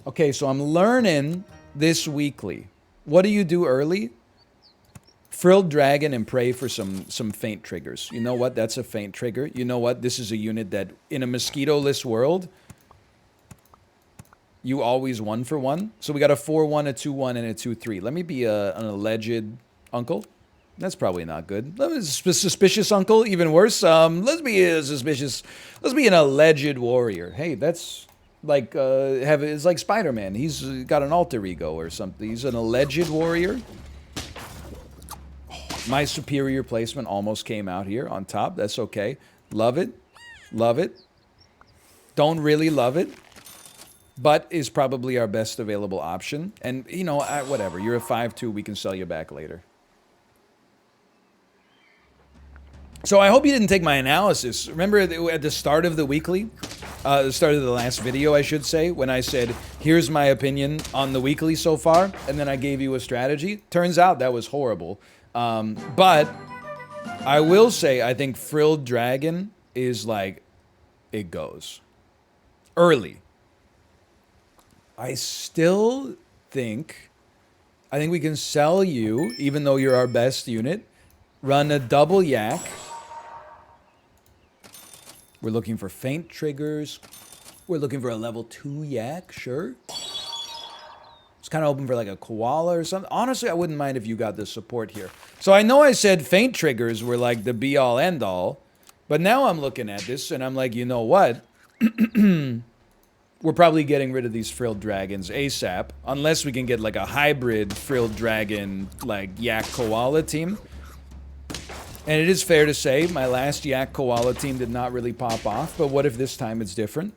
Okay, so I'm learning this weekly. What do you do early? Frilled Dragon and pray for some faint triggers. You know what? That's a faint trigger. You know what? This is a unit that, in a mosquito-less world, you always 1-for-1. So we got a 4-1, a 2-1, and a 2-3. Let me be an alleged uncle. That's probably not good. Suspicious uncle, even worse. Let's be a suspicious. Let's be an alleged warrior. Hey, that's like it's like Spider-Man. He's got an alter ego or something. He's an alleged warrior. My superior placement almost came out here on top. That's okay. Love it. Love it. Don't really love it. But is probably our best available option. And, you know, whatever. You're a 5-2. We can sell you back later. So I hope you didn't take my analysis. Remember at the start of the weekly? The start of the last video, I should say, when I said, here's my opinion on the weekly so far. And then I gave you a strategy. Turns out that was horrible. But I will say, I think Frilled Dragon is like, it goes. Early. I still think, we can sell you, even though you're our best unit, run a double yak. We're looking for faint triggers. We're looking for a level 2 yak, sure. It's kind of open for like a koala or something. Honestly, I wouldn't mind if you got the support here. So I know I said faint triggers were like the be-all, end-all. But now I'm looking at this and I'm like, you know what? We're probably getting rid of these Frilled Dragons ASAP. Unless we can get like a hybrid Frilled Dragon, like yak koala team. And it is fair to say my last yak koala team did not really pop off. But what if this time it's different?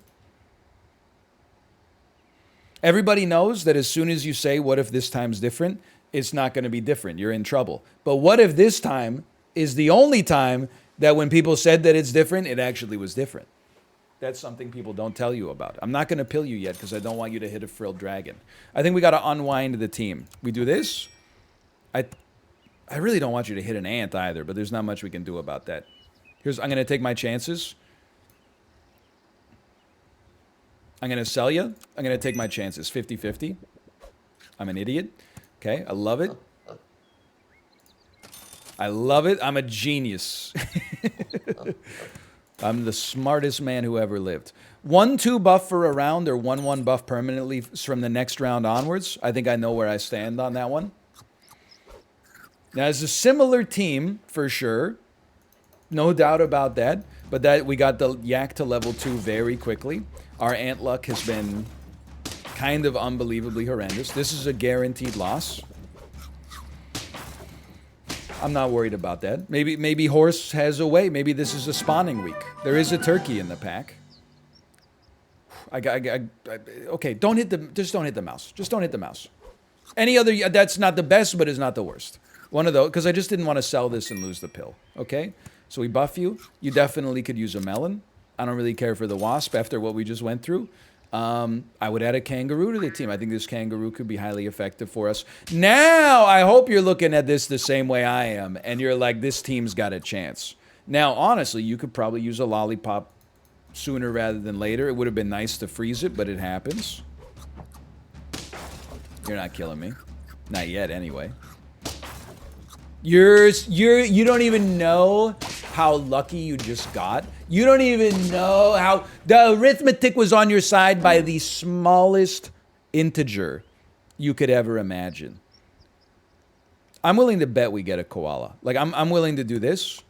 Everybody knows that as soon as you say, what if this time's different, it's not going to be different. You're in trouble. But what if this time is the only time that when people said that it's different, it actually was different? That's something people don't tell you about. I'm not going to pill you yet because I don't want you to hit a Frilled Dragon. I think we got to unwind the team. We do this. I really don't want you to hit an ant either, but there's not much we can do about that. I'm going to take my chances. I'm going to sell you. I'm going to take my chances. 50-50. I'm an idiot. Okay, I love it. I love it. I'm a genius. I'm the smartest man who ever lived. 1-2 buff for a round or 1-1 buff permanently from the next round onwards. I think I know where I stand on that one. Now, it's a similar team, for sure. No doubt about that. But that we got the yak to level 2 very quickly. Our ant luck has been kind of unbelievably horrendous. This is a guaranteed loss. I'm not worried about that. Maybe horse has a way. Maybe this is a spawning week. There is a turkey in the pack. Okay, don't hit the. Just don't hit the mouse. Just don't hit the mouse. Any other? That's not the best, but it's not the worst. One of those, because I just didn't want to sell this and lose the pill. Okay, so we buff you. You definitely could use a melon. I don't really care for the wasp after what we just went through. I would add a kangaroo to the team. I think this kangaroo could be highly effective for us. Now, I hope you're looking at this the same way I am, and you're like, this team's got a chance. Now, honestly, you could probably use a lollipop sooner rather than later. It would have been nice to freeze it, but it happens. You're not killing me. Not yet, anyway. You don't even know how lucky you just got. You don't even know how the arithmetic was on your side by the smallest integer you could ever imagine. I'm willing to bet we get a koala. Like, I'm willing to do this.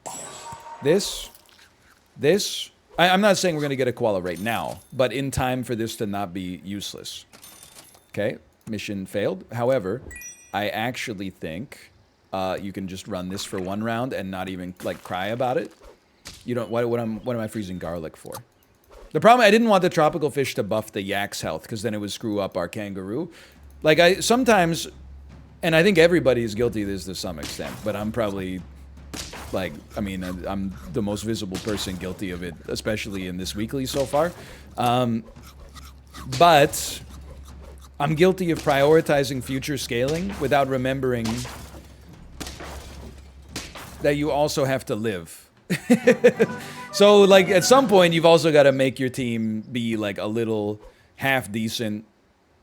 I'm not saying we're going to get a koala right now, but in time for this to not be useless. Okay, mission failed. However, I actually think you can just run this for one round and not even like cry about it. You don't. What am I freezing garlic for? The problem, I didn't want the tropical fish to buff the yak's health because then it would screw up our kangaroo. Like sometimes, and I think everybody is guilty of this to some extent, but I'm probably like, I mean, I'm the most visible person guilty of it, especially in this weekly so far. But I'm guilty of prioritizing future scaling without remembering that you also have to live. So, like, at some point, you've also got to make your team be, like, a little half-decent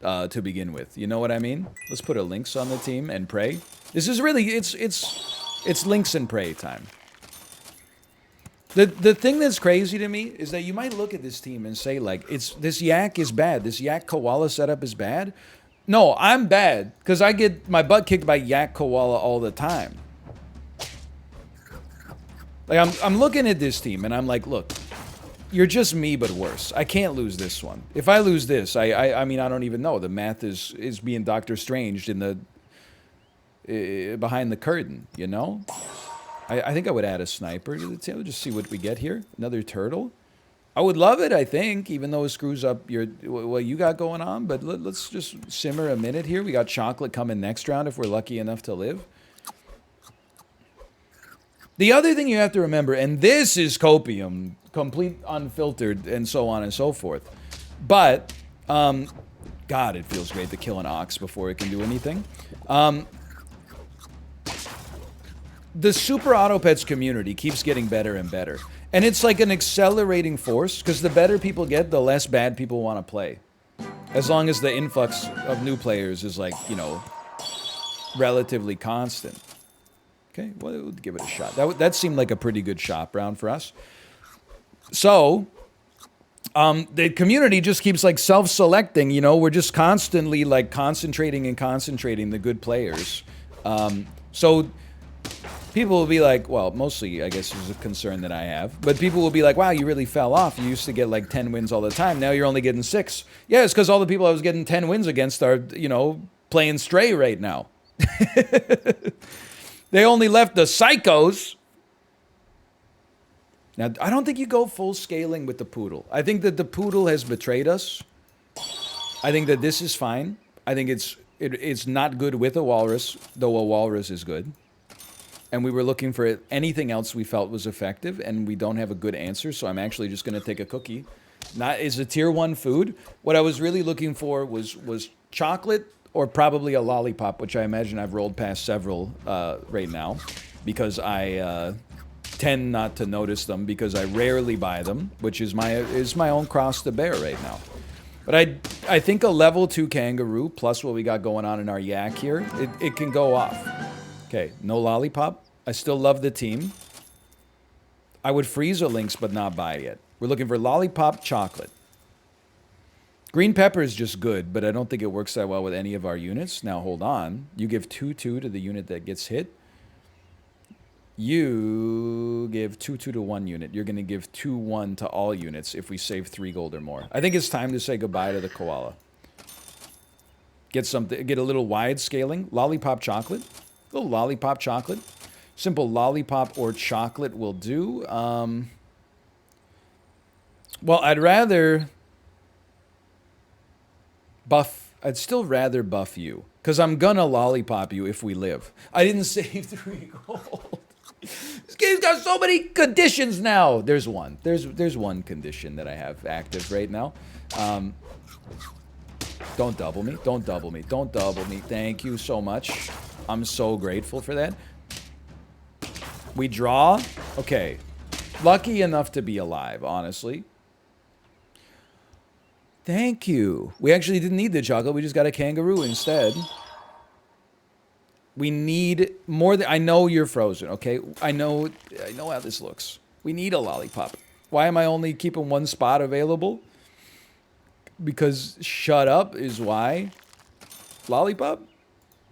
to begin with. You know what I mean? Let's put a Lynx on the team and pray. This is really, it's Lynx and pray time. The thing that's crazy to me is that you might look at this team and say, like, this yak is bad. This yak koala setup is bad. No, I'm bad because I get my butt kicked by yak koala all the time. Like, I'm looking at this team and I'm like, look, you're just me but worse. I can't lose this one. If I lose this, I mean, I don't even know. The math is being Doctor Strange in the behind the curtain, you know? I think I would add a sniper to the tail. Just see what we get here. Another turtle. I would love it, I think, even though it screws up what you got going on. But let's just simmer a minute here. We got chocolate coming next round if we're lucky enough to live. The other thing you have to remember, and this is copium, complete unfiltered, and so on and so forth. But, God, it feels great to kill an ox before it can do anything. The Super Auto Pets community keeps getting better and better. And it's like an accelerating force, because the better people get, the less bad people want to play. As long as the influx of new players is, like, you know, relatively constant. Okay, well, we'll give it a shot. That seemed like a pretty good shop round for us. So, the community just keeps, like, self-selecting, you know? We're just constantly, like, concentrating the good players. So people will be like, well, mostly, I guess, is a concern that I have. But people will be like, wow, you really fell off. You used to get, like, 10 wins all the time. Now you're only getting 6. Yeah, it's because all the people I was getting 10 wins against are, you know, playing stray right now. They only left the psychos. Now, I don't think you go full scaling with the poodle. I think that the poodle has betrayed us. I think that this is fine. I think it's not good with a walrus, though a walrus is good. And we were looking for anything else we felt was effective, and we don't have a good answer, so I'm actually just going to take a cookie. Is a tier 1 food. What I was really looking for was chocolate or probably a lollipop, which I imagine I've rolled past several right now, because I tend not to notice them because I rarely buy them, which is my own cross to bear right now. But I think a level 2 kangaroo plus what we got going on in our yak here, it can go off. Okay, no lollipop. I still love the team. I would freeze a lynx, but not buy it. We're looking for lollipop chocolate. Green pepper is just good, but I don't think it works that well with any of our units. Now, hold on. You give 2-2 to the unit that gets hit. You give 2-2 to one unit. You're going to give 2-1 to all units if we save 3 gold or more. I think it's time to say goodbye to the koala. Get a little wide scaling. Lollipop chocolate. A little lollipop chocolate. Simple lollipop or chocolate will do. Well, I'd still rather buff you. Because I'm gonna lollipop you if we live. I didn't save 3 gold. This game's got so many conditions now. There's one. There's one condition that I have active right now. Don't double me. Don't double me. Don't double me. Thank you so much. I'm so grateful for that. We draw. Okay. Lucky enough to be alive, honestly. Thank you. We actually didn't need the chocolate. We just got a kangaroo instead. We need more than... I know you're frozen, okay? I know how this looks. We need a lollipop. Why am I only keeping 1 spot available? Because shut up is why. Lollipop?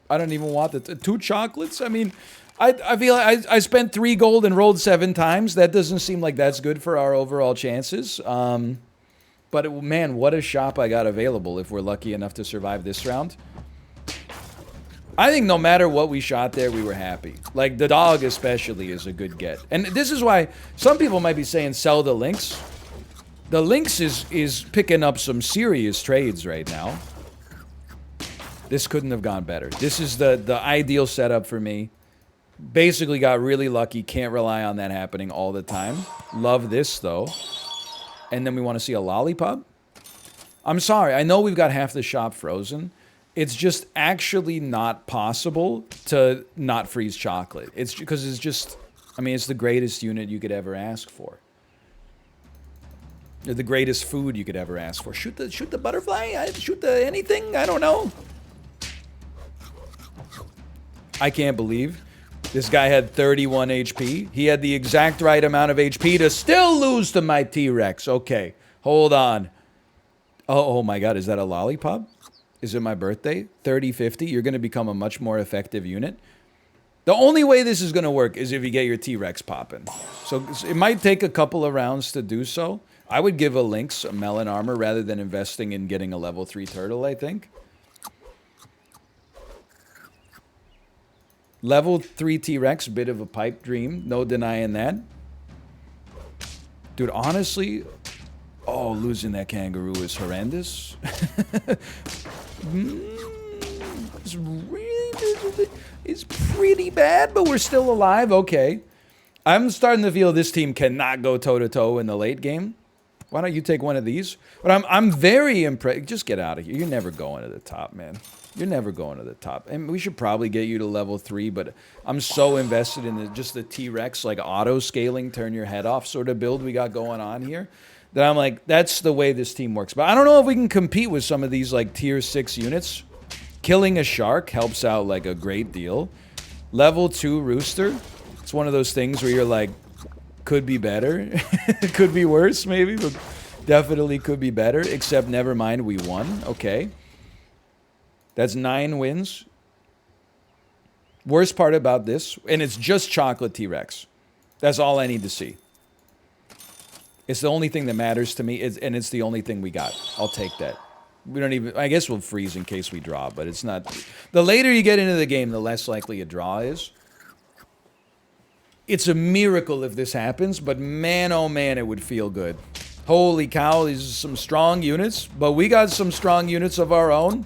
I don't even want the 2 chocolates. I mean, I feel like I spent 3 gold and rolled 7 times. That doesn't seem like that's good for our overall chances. But man, what a shop I got available if we're lucky enough to survive this round. I think no matter what we shot there, we were happy. Like, the dog especially is a good get. And this is why some people might be saying sell the lynx. The lynx is picking up some serious trades right now. This couldn't have gone better. This is the ideal setup for me. Basically got really lucky. Can't rely on that happening all the time. Love this, though. And then we want to see a lollipop. I'm sorry. I know we've got half the shop frozen. It's just actually not possible to not freeze chocolate. It's because it's just... I mean, it's the greatest unit you could ever ask for. They're the greatest food you could ever ask for. Shoot the butterfly? Shoot the anything? I don't know. I can't believe this guy had 31 HP. He had the exact right amount of HP to still lose to my T-Rex. Okay, hold on. Oh my god, is that a lollipop? Is it my birthday? 30-50? You're going to become a much more effective unit. The only way this is going to work is if you get your T-Rex popping. So it might take a couple of rounds to do so. I would give a Lynx a melon armor rather than investing in getting a level 3 turtle, I think. Level 3 T-Rex, bit of a pipe dream. No denying that. Dude, honestly... Oh, losing that kangaroo is horrendous. It's pretty bad, but we're still alive. Okay. I'm starting to feel this team cannot go toe-to-toe in the late game. Why don't you take one of these? But I'm very impressed. Just get out of here. You're never going to the top, man. You're never going to the top. And we should probably get you to level 3, but I'm so invested in just the T-Rex, like auto-scaling, turn your head off sort of build we got going on here, that I'm like, that's the way this team works. But I don't know if we can compete with some of these, like, tier 6 units. Killing a shark helps out, like, a great deal. Level 2 rooster. It's one of those things where you're like, could be better. Could be worse, maybe, but definitely could be better. Except, never mind, we won. Okay. That's 9 wins. Worst part about this, and it's just chocolate T-Rex. That's all I need to see. It's the only thing that matters to me, and it's the only thing we got. I'll take that. We don't even... I guess we'll freeze in case we draw, but it's not... The later you get into the game, the less likely a draw is. It's a miracle if this happens, but man, oh man, it would feel good. Holy cow, these are some strong units, but we got some strong units of our own.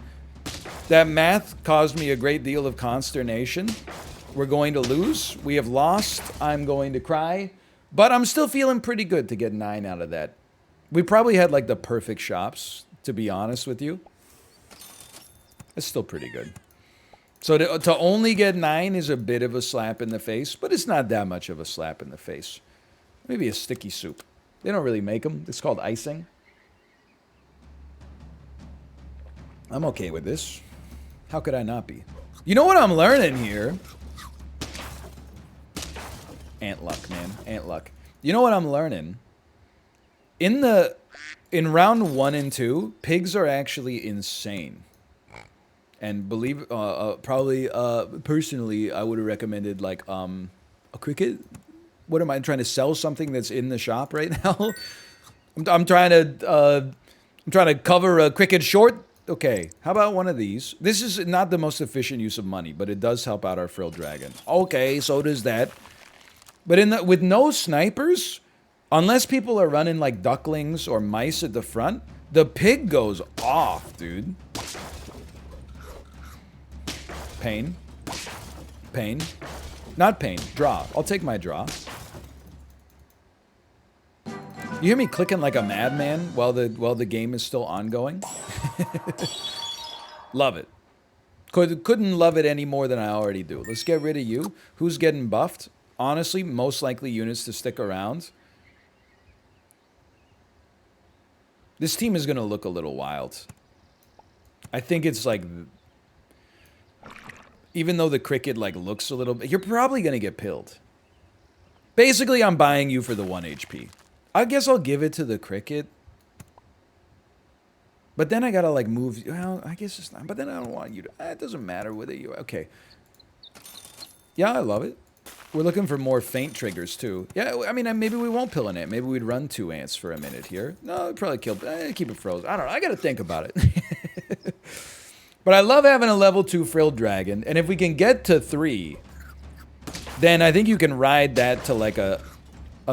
That math caused me a great deal of consternation. We're going to lose. We have lost. I'm going to cry. But I'm still feeling pretty good to get 9 out of that. We probably had, like, the perfect shops, to be honest with you. It's still pretty good. So to only get 9 is a bit of a slap in the face, but it's not that much of a slap in the face. Maybe a sticky soup. They don't really make them. It's called icing. I'm okay with this. How could I not be? You know what I'm learning here? Ant luck, man. Ant luck. You know what I'm learning? In round 1 and 2, pigs are actually insane. And believe, probably, personally, I would have recommended, like, a cricket. What am I trying to sell something that's in the shop right now? I'm trying to cover a cricket short. Okay, how about one of these? This is not the most efficient use of money, but it does help out our frilled dragon. Okay, so does that. But with no snipers, unless people are running like ducklings or mice at the front, the pig goes off, dude. Pain. Pain. Not pain. Draw. I'll take my draw. You hear me clicking like a madman while the game is still ongoing? Love it. Couldn't love it any more than I already do. Let's get rid of you. Who's getting buffed? Honestly, most likely units to stick around. This team is going to look a little wild. I think it's like... Even though the cricket like looks a little... You're probably going to get pilled. Basically, I'm buying you for the 1 HP. I guess I'll give it to the cricket. But then I gotta like move... Well, I guess it's not... But then I don't want you to... It doesn't matter whether you... Okay. Yeah, I love it. We're looking for more feint triggers, too. Yeah, I mean, maybe we won't pill an ant. Maybe we'd run 2 ants for a minute here. No, we'd probably kill... keep it frozen. I don't know. I gotta think about it. But I love having a level 2 frilled dragon. And if we can get to 3, then I think you can ride that to like a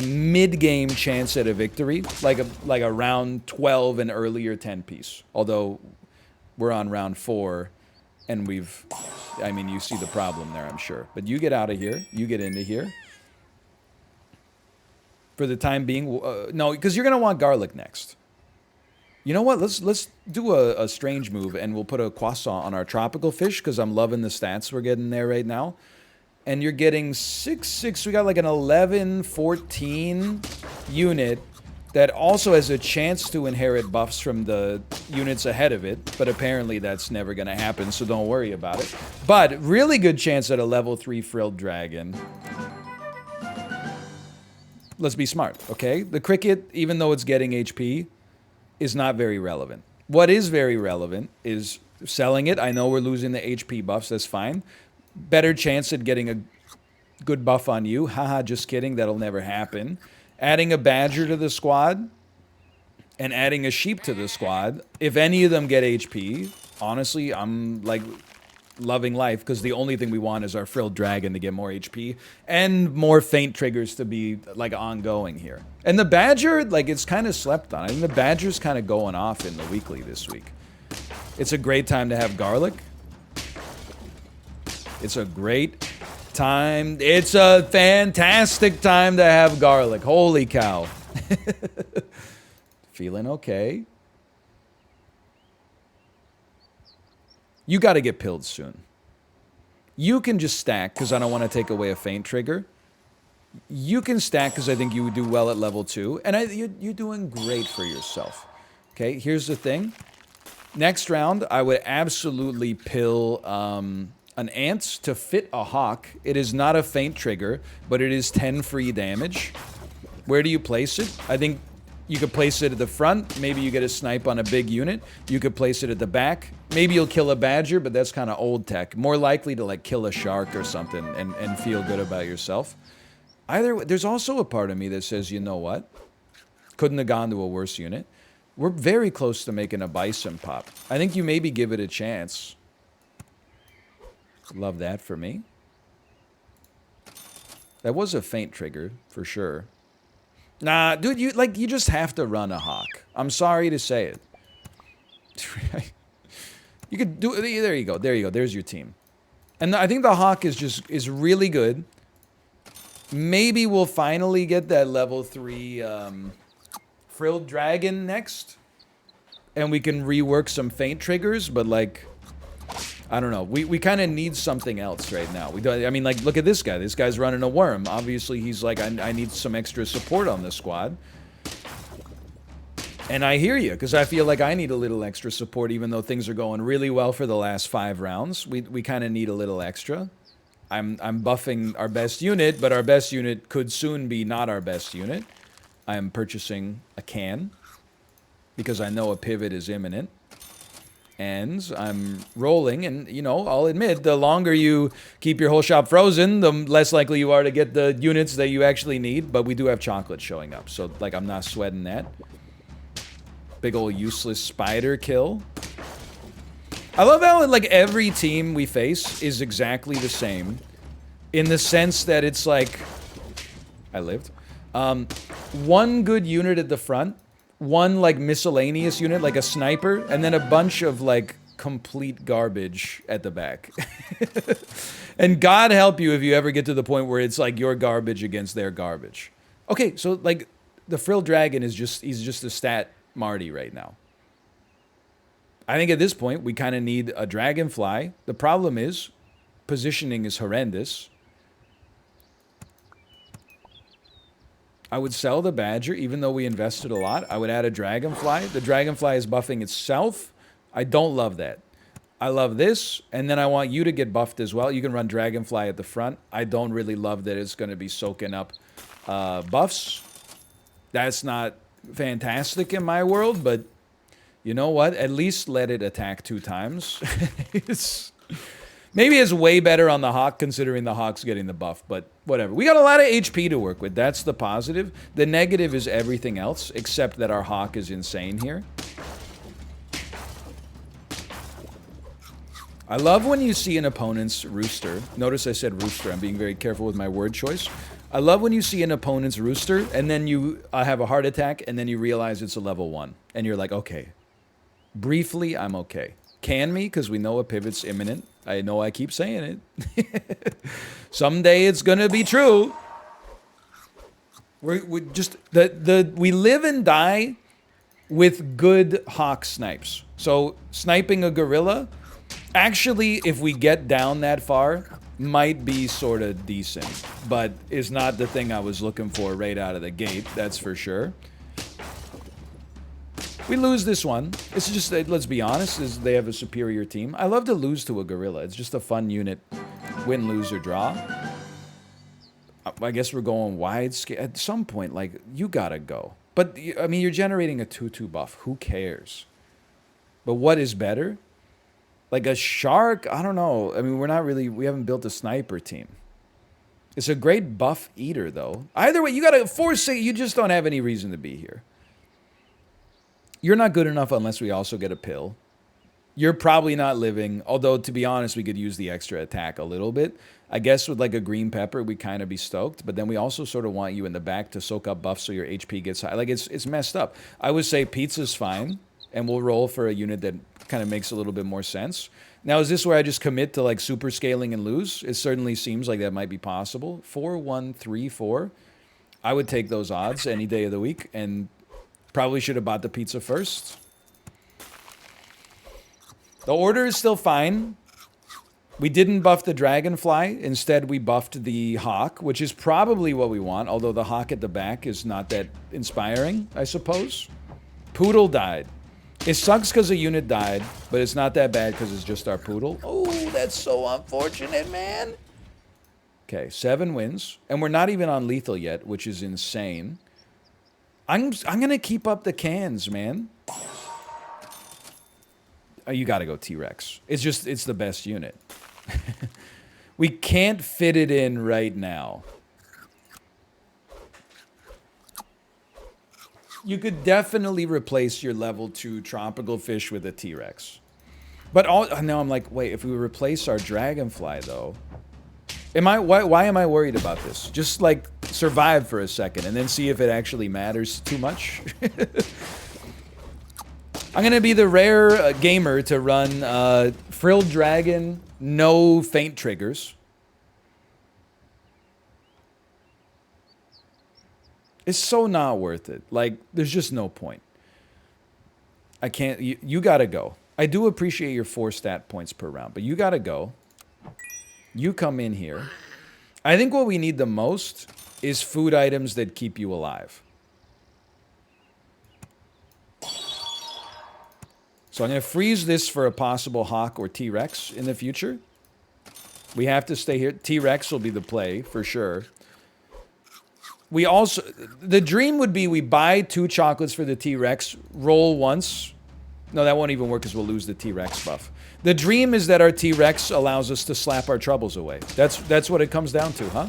mid-game chance at a victory. Like a round 12 and earlier 10 piece. Although we're on round 4 and we've... I mean, you see the problem there, I'm sure. But you get out of here. You get into here. For the time being... no, because you're going to want garlic next. You know what? Let's do a strange move, and we'll put a croissant on our tropical fish, because I'm loving the stats we're getting there right now. And you're getting 6, 6. We got like an 11, 14 unit that also has a chance to inherit buffs from the units ahead of it, but apparently that's never going to happen, so don't worry about it. But really good chance at a level 3 frilled dragon. Let's be smart, okay? The cricket, even though it's getting HP, is not very relevant. What is very relevant is selling it. I know we're losing the HP buffs, that's fine. Better chance at getting a good buff on you. Haha, just kidding, that'll never happen. Adding a badger to the squad and adding a sheep to the squad. If any of them get HP, honestly, I'm like loving life because the only thing we want is our frilled dragon to get more HP and more feint triggers to be like ongoing here. And the badger, like it's kind of slept on. I think the badger's kind of going off in the weekly this week. It's a great time to have garlic. It's a great time. It's a fantastic time to have garlic. Holy cow. Feeling okay. You got to get pilled soon. You can just stack because I don't want to take away a feint trigger. You can stack because I think you would do well at level 2. And you're doing great for yourself. Okay, here's the thing. Next round, I would absolutely pill an ant to fit a hawk. It is not a feint trigger, but it is 10 free damage. Where do you place it? I think you could place it at the front. Maybe you get a snipe on a big unit. You could place it at the back. Maybe you'll kill a badger, but that's kind of old tech. More likely to like kill a shark or something and feel good about yourself. Either there's also a part of me that says, you know what? Couldn't have gone to a worse unit. We're very close to making a bison pop. I think you maybe give it a chance. Love that for me. That was a feint trigger, for sure. Nah, dude, you just have to run a hawk. I'm sorry to say it. You could do there you go. There you go. There's your team. And I think the hawk is really good. Maybe we'll finally get that level 3 frilled dragon next. And we can rework some feint triggers, but like I don't know. We kind of need something else right now. I mean, like, look at this guy. This guy's running a worm. Obviously, he's like, I need some extra support on the squad. And I hear you, because I feel like I need a little extra support, even though things are going really well for the last 5 rounds. We kind of need a little extra. I'm buffing our best unit, but our best unit could soon be not our best unit. I am purchasing a can, because I know a pivot is imminent. And I'm rolling, and, you know, I'll admit, the longer you keep your whole shop frozen, the less likely you are to get the units that you actually need, but we do have chocolate showing up, so, like, I'm not sweating that. Big ol' useless spider kill. I love how, like, every team we face is exactly the same, in the sense that it's like... I lived. One good unit at the front, one like miscellaneous unit, like a sniper, and then a bunch of like complete garbage at the back. And God help you if you ever get to the point where it's like your garbage against their garbage. Okay, so like the frilled dragon is he's just a stat Marty right now. I think at this point we kind of need a dragonfly. The problem is positioning is horrendous. I would sell the badger, even though we invested a lot. I would add a dragonfly. The dragonfly is buffing itself. I don't love that. I love this, and then I want you to get buffed as well. You can run dragonfly at the front. I don't really love that it's going to be soaking up buffs. That's not fantastic in my world, but you know what? At least let it attack 2 times. Maybe it's way better on the hawk, considering the hawk's getting the buff, but whatever. We got a lot of HP to work with. That's the positive. The negative is everything else, except that our hawk is insane here. I love when you see an opponent's rooster. Notice I said rooster. I'm being very careful with my word choice. I love when you see an opponent's rooster, and then you have a heart attack, and then you realize it's a level 1. And you're like, okay. Briefly, I'm okay. Can me, because we know a pivot's imminent. I know I keep saying it. Someday it's gonna be true. We just we live and die with good hawk snipes. So sniping a gorilla, actually, if we get down that far, might be sort of decent, but is not the thing I was looking for right out of the gate. That's for sure. We lose this one. It's just, let's be honest, is they have a superior team. I love to lose to a gorilla. It's just a fun unit. Win, lose, or draw. I guess we're going wide scale. At some point, like, you gotta go. But, I mean, you're generating a 2-2 buff. Who cares? But what is better? Like a shark? I don't know. I mean, we haven't built a sniper team. It's a great buff eater, though. Either way, you gotta force it. You just don't have any reason to be here. You're not good enough unless we also get a pill. You're probably not living, although, to be honest, we could use the extra attack a little bit. I guess with like a green pepper, we'd kind of be stoked, but then we also sort of want you in the back to soak up buffs so your HP gets high. Like, it's messed up. I would say pizza's fine, and we'll roll for a unit that kind of makes a little bit more sense. Now, is this where I just commit to like super scaling and lose? It certainly seems like that might be possible. 4, 1, 3, 4. I would take those odds any day of the week, and probably should have bought the pizza first. The order is still fine. We didn't buff the dragonfly. Instead, we buffed the hawk, which is probably what we want, although the hawk at the back is not that inspiring, I suppose. Poodle died. It sucks because a unit died, but it's not that bad because it's just our poodle. Oh, that's so unfortunate, man. Okay, 7 wins. And we're not even on lethal yet, which is insane. I'm going to keep up the cans, man. Oh, you got to go T-Rex. It's the best unit. We can't fit it in right now. You could definitely replace your level 2 tropical fish with a T-Rex. But now I'm like, wait, if we replace our dragonfly, though... Why am I worried about this? Just, like, survive for a second and then see if it actually matters too much. I'm going to be the rare gamer to run Frilled Dragon, no faint triggers. It's so not worth it. Like, there's just no point. I can't... You got to go. I do appreciate your 4 stat points per round, but you got to go. You come in here. I think what we need the most is food items that keep you alive. So I'm going to freeze this for a possible hawk or T-Rex in the future. We have to stay here. T-Rex will be the play, for sure. We also... The dream would be we buy 2 chocolates for the T-Rex, roll once. No, that won't even work because we'll lose the T-Rex buff. The dream is that our T-Rex allows us to slap our troubles away. That's what it comes down to, huh?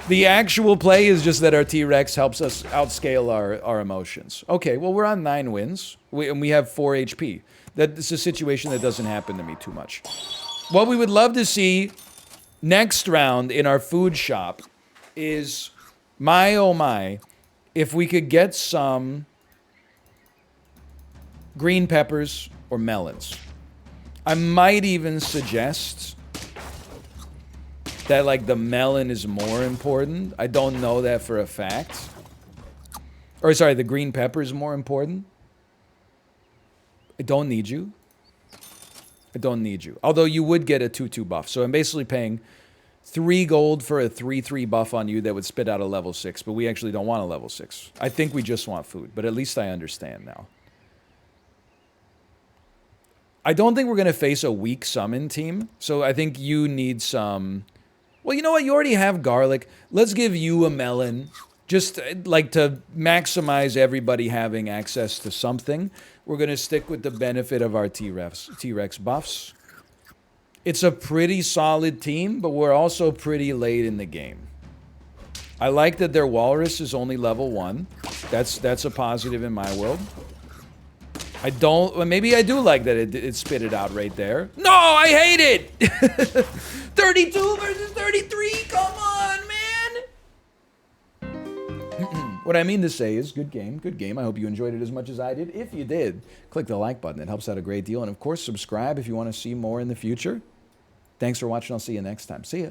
The actual play is just that our T-Rex helps us outscale our emotions. Okay, well, we're on 9 wins, and we have 4 HP. That's a situation that doesn't happen to me too much. What we would love to see next round in our food shop is, my oh my, if we could get some green peppers or melons. I might even suggest that, like, the melon is more important. I don't know that for a fact. Or, sorry, the green pepper is more important. I don't need you. I don't need you. Although you would get a 2-2 buff. So I'm basically paying 3 gold for a 3-3 buff on you that would spit out a level 6. But we actually don't want a level 6. I think we just want food. But at least I understand now. I don't think we're going to face a weak summon team. So I think you need some... Well, you know what? You already have garlic. Let's give you a melon. Just, like, to maximize everybody having access to something. We're going to stick with the benefit of our T-Rex buffs. It's a pretty solid team, but we're also pretty late in the game. I like that their walrus is only level 1. That's a positive in my world. I don't... Well, maybe I do like that it spit it out right there. No, I hate it! 32 versus 33, come on, man! What I mean to say is, good game, good game. I hope you enjoyed it as much as I did. If you did, click the like button. It helps out a great deal. And, of course, subscribe if you want to see more in the future. Thanks for watching. I'll see you next time. See ya.